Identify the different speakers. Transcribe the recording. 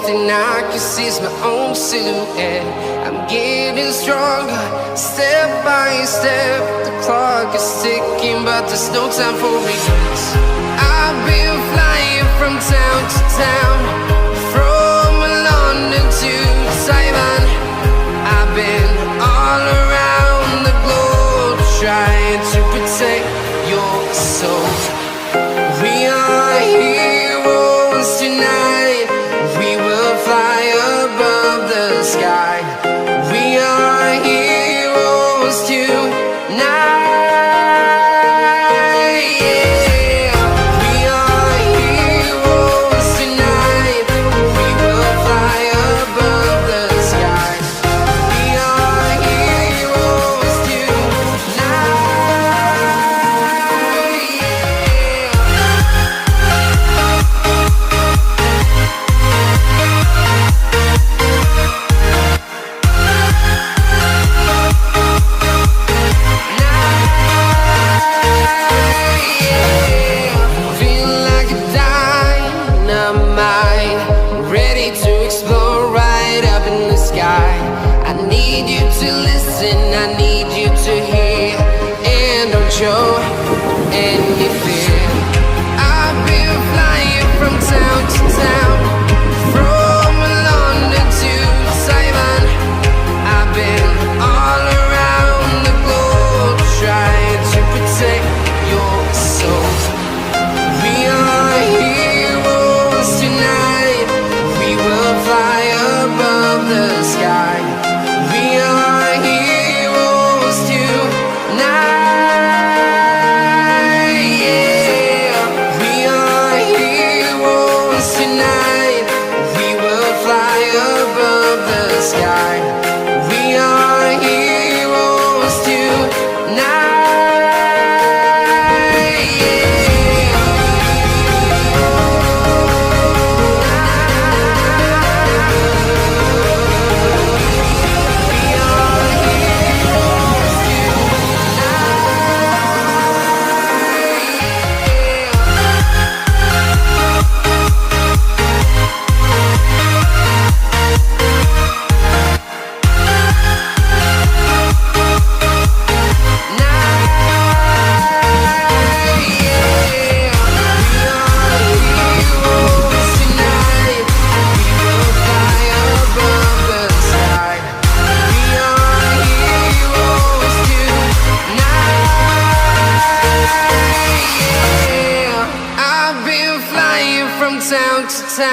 Speaker 1: thing I can see is my own silhouette. I'm getting stronger, step by step. The clock is ticking, but there's no time for regrets. I've been flying from town to town, from London to Taiwan. I've been all around the globe, trying to protect your soul. We are heroes tonight. We will fly above the sky. We are heroes tonight. Yeah. We are heroes tonight. We will fly above the sky. We are heroes tonight. Feeling like a dynamite, ready to explore right up in the sky. I need you to listen, I need you to hear, and don't show any fear. I've been flying from town to town, from London to Taiwan. I've been all around the globe, trying to protect your soul. We are heroes tonight. We will fly above the sky. We are heroes tonight. Yeah. We are heroes tonight. We will fly above the sky. We are heroes tonight. I've been flying from town to town.